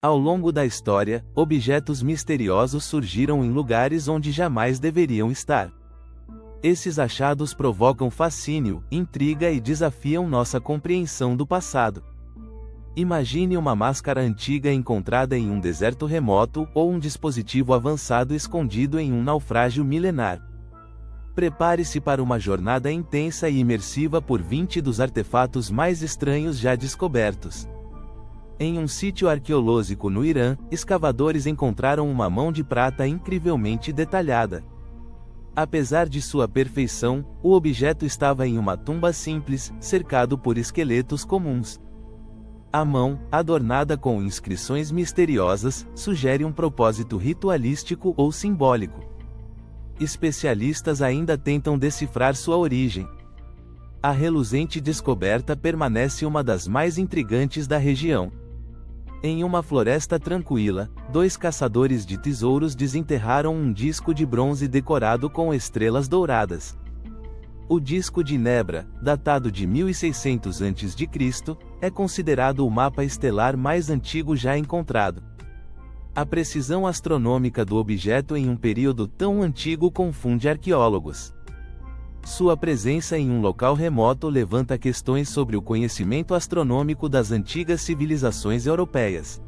Ao longo da história, objetos misteriosos surgiram em lugares onde jamais deveriam estar. Esses achados provocam fascínio, intriga e desafiam nossa compreensão do passado. Imagine uma máscara antiga encontrada em um deserto remoto ou um dispositivo avançado escondido em um naufrágio milenar. Prepare-se para uma jornada intensa e imersiva por 20 dos artefatos mais estranhos já descobertos. Em um sítio arqueológico no Irã, escavadores encontraram uma mão de prata incrivelmente detalhada. Apesar de sua perfeição, o objeto estava em uma tumba simples, cercado por esqueletos comuns. A mão, adornada com inscrições misteriosas, sugere um propósito ritualístico ou simbólico. Especialistas ainda tentam decifrar sua origem. A reluzente descoberta permanece uma das mais intrigantes da região. Em uma floresta tranquila, 2 caçadores de tesouros desenterraram um disco de bronze decorado com estrelas douradas. O disco de Nebra, datado de 1600 a.C., é considerado o mapa estelar mais antigo já encontrado. A precisão astronômica do objeto em um período tão antigo confunde arqueólogos. Sua presença em um local remoto levanta questões sobre o conhecimento astronômico das antigas civilizações europeias.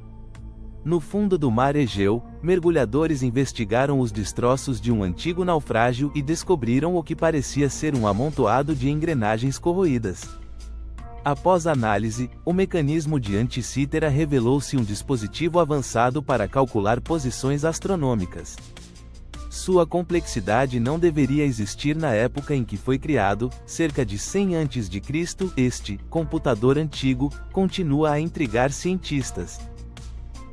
No fundo do mar Egeu, mergulhadores investigaram os destroços de um antigo naufrágio e descobriram o que parecia ser um amontoado de engrenagens corroídas. Após análise, o mecanismo de Anticítera revelou-se um dispositivo avançado para calcular posições astronômicas. Sua complexidade não deveria existir na época em que foi criado, cerca de 100 a.C. Este computador antigo continua a intrigar cientistas.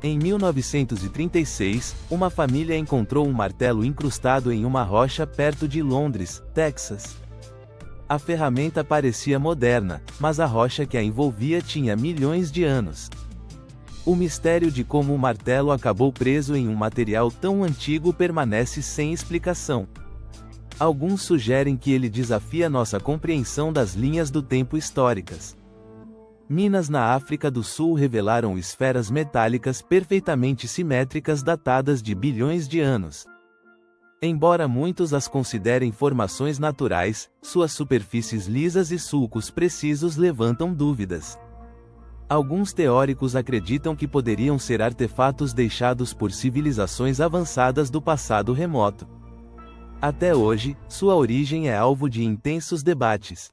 Em 1936, uma família encontrou um martelo incrustado em uma rocha perto de Londres, Texas. A ferramenta parecia moderna, mas a rocha que a envolvia tinha milhões de anos. O mistério de como o martelo acabou preso em um material tão antigo permanece sem explicação. Alguns sugerem que ele desafia nossa compreensão das linhas do tempo históricas. Minas na África do Sul revelaram esferas metálicas perfeitamente simétricas datadas de bilhões de anos. Embora muitos as considerem formações naturais, suas superfícies lisas e sulcos precisos levantam dúvidas. Alguns teóricos acreditam que poderiam ser artefatos deixados por civilizações avançadas do passado remoto. Até hoje, sua origem é alvo de intensos debates.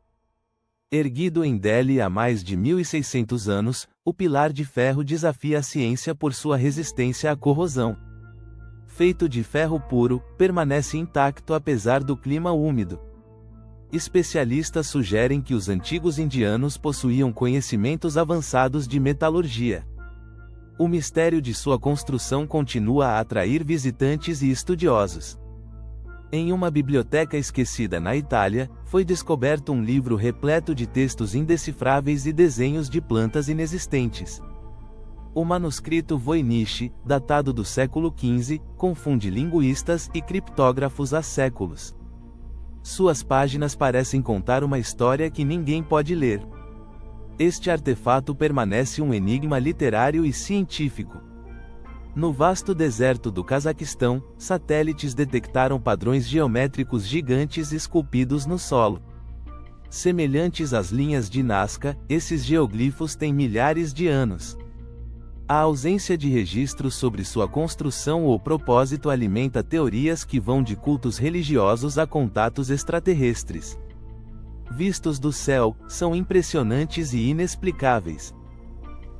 Erguido em Delhi há mais de 1600 anos, o pilar de ferro desafia a ciência por sua resistência à corrosão. Feito de ferro puro, permanece intacto apesar do clima úmido. Especialistas sugerem que os antigos indianos possuíam conhecimentos avançados de metalurgia. O mistério de sua construção continua a atrair visitantes e estudiosos. Em uma biblioteca esquecida na Itália, foi descoberto um livro repleto de textos indecifráveis e desenhos de plantas inexistentes. O manuscrito Voynich, datado do século XV, confunde linguistas e criptógrafos há séculos. Suas páginas parecem contar uma história que ninguém pode ler. Este artefato permanece um enigma literário e científico. No vasto deserto do Cazaquistão, satélites detectaram padrões geométricos gigantes esculpidos no solo. Semelhantes às linhas de Nazca, esses geoglifos têm milhares de anos. A ausência de registros sobre sua construção ou propósito alimenta teorias que vão de cultos religiosos a contatos extraterrestres. Vistos do céu, são impressionantes e inexplicáveis.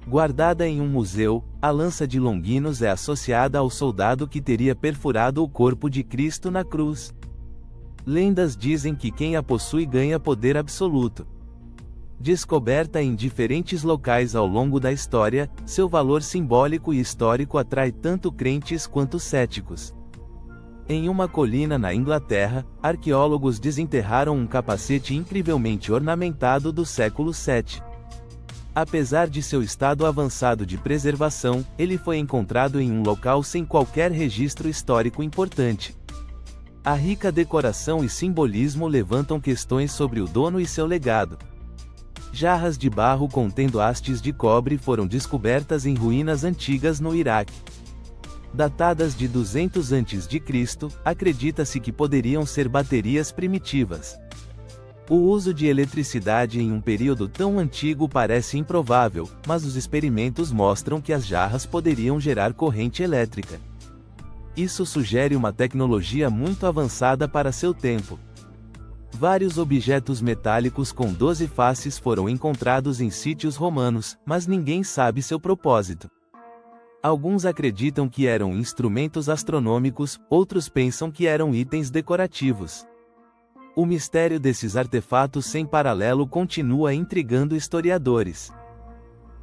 Guardada em um museu, a lança de Longinos é associada ao soldado que teria perfurado o corpo de Cristo na cruz. Lendas dizem que quem a possui ganha poder absoluto. Descoberta em diferentes locais ao longo da história, seu valor simbólico e histórico atrai tanto crentes quanto céticos. Em uma colina na Inglaterra, arqueólogos desenterraram um capacete incrivelmente ornamentado do século VII. Apesar de seu estado avançado de preservação, ele foi encontrado em um local sem qualquer registro histórico importante. A rica decoração e simbolismo levantam questões sobre o dono e seu legado. Jarras de barro contendo hastes de cobre foram descobertas em ruínas antigas no Iraque. Datadas de 200 a.C., acredita-se que poderiam ser baterias primitivas. O uso de eletricidade em um período tão antigo parece improvável, mas os experimentos mostram que as jarras poderiam gerar corrente elétrica. Isso sugere uma tecnologia muito avançada para seu tempo. Vários objetos metálicos com 12 faces foram encontrados em sítios romanos, mas ninguém sabe seu propósito. Alguns acreditam que eram instrumentos astronômicos, outros pensam que eram itens decorativos. O mistério desses artefatos sem paralelo continua intrigando historiadores.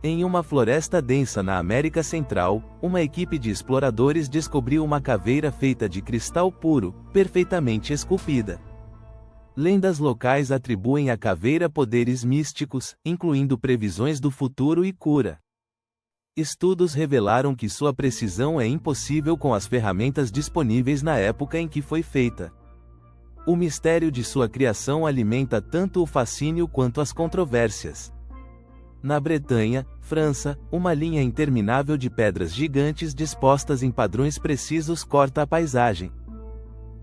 Em uma floresta densa na América Central, uma equipe de exploradores descobriu uma caveira feita de cristal puro, perfeitamente esculpida. Lendas locais atribuem à caveira poderes místicos, incluindo previsões do futuro e cura. Estudos revelaram que sua precisão é impossível com as ferramentas disponíveis na época em que foi feita. O mistério de sua criação alimenta tanto o fascínio quanto as controvérsias. Na Bretanha, França, uma linha interminável de pedras gigantes dispostas em padrões precisos corta a paisagem.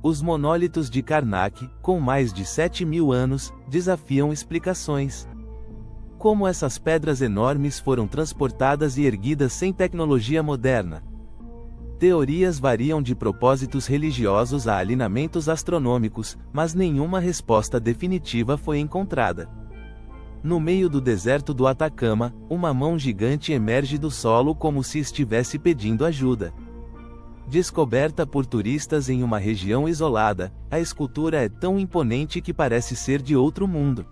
Os monólitos de Karnak, com mais de 7.000 anos, desafiam explicações. Como essas pedras enormes foram transportadas e erguidas sem tecnologia moderna? Teorias variam de propósitos religiosos a alinhamentos astronômicos, mas nenhuma resposta definitiva foi encontrada. No meio do deserto do Atacama, uma mão gigante emerge do solo como se estivesse pedindo ajuda. Descoberta por turistas em uma região isolada, a escultura é tão imponente que parece ser de outro mundo.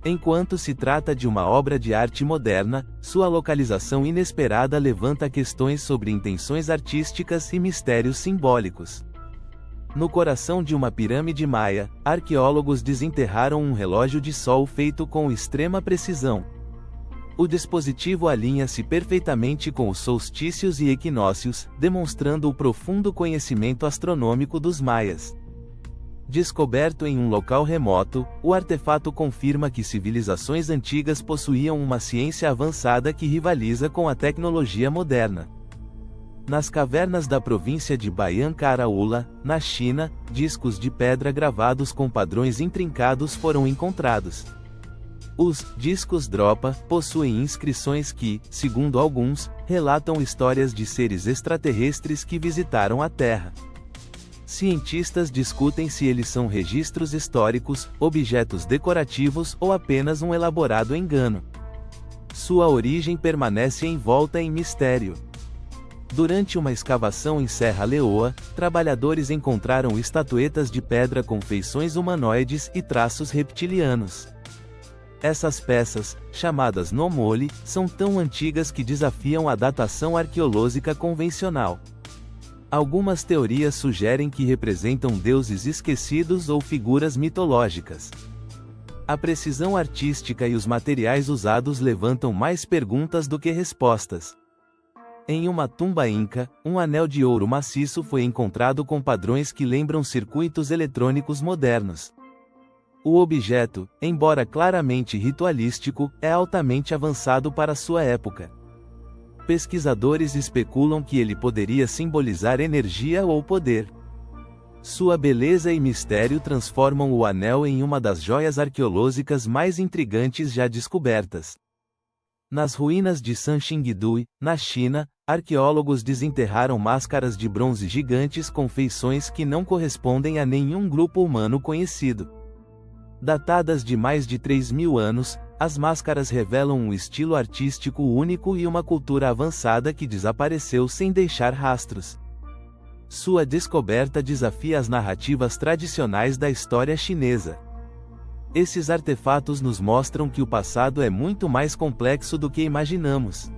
Enquanto se trata de uma obra de arte moderna, sua localização inesperada levanta questões sobre intenções artísticas e mistérios simbólicos. No coração de uma pirâmide maia, arqueólogos desenterraram um relógio de sol feito com extrema precisão. O dispositivo alinha-se perfeitamente com os solstícios e equinócios, demonstrando o profundo conhecimento astronômico dos maias. Descoberto em um local remoto, o artefato confirma que civilizações antigas possuíam uma ciência avançada que rivaliza com a tecnologia moderna. Nas cavernas da província de Bayan Karaula, na China, discos de pedra gravados com padrões intrincados foram encontrados. Os discos Dropa possuem inscrições que, segundo alguns, relatam histórias de seres extraterrestres que visitaram a Terra. Cientistas discutem se eles são registros históricos, objetos decorativos ou apenas um elaborado engano. Sua origem permanece envolta em mistério. Durante uma escavação em Serra Leoa, trabalhadores encontraram estatuetas de pedra com feições humanoides e traços reptilianos. Essas peças, chamadas nomoli, são tão antigas que desafiam a datação arqueológica convencional. Algumas teorias sugerem que representam deuses esquecidos ou figuras mitológicas. A precisão artística e os materiais usados levantam mais perguntas do que respostas. Em uma tumba inca, um anel de ouro maciço foi encontrado com padrões que lembram circuitos eletrônicos modernos. O objeto, embora claramente ritualístico, é altamente avançado para sua época. Pesquisadores especulam que ele poderia simbolizar energia ou poder. Sua beleza e mistério transformam o anel em uma das joias arqueológicas mais intrigantes já descobertas. Nas ruínas de Sanxingdui, na China, arqueólogos desenterraram máscaras de bronze gigantes com feições que não correspondem a nenhum grupo humano conhecido. Datadas de mais de 3.000 anos, as máscaras revelam um estilo artístico único e uma cultura avançada que desapareceu sem deixar rastros. Sua descoberta desafia as narrativas tradicionais da história chinesa. Esses artefatos nos mostram que o passado é muito mais complexo do que imaginamos.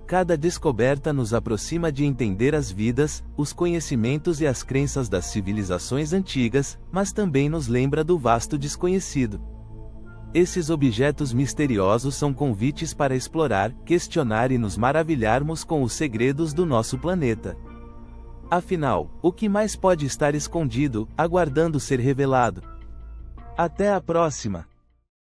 Cada descoberta nos aproxima de entender as vidas, os conhecimentos e as crenças das civilizações antigas, mas também nos lembra do vasto desconhecido. Esses objetos misteriosos são convites para explorar, questionar e nos maravilharmos com os segredos do nosso planeta. Afinal, o que mais pode estar escondido, aguardando ser revelado? Até a próxima!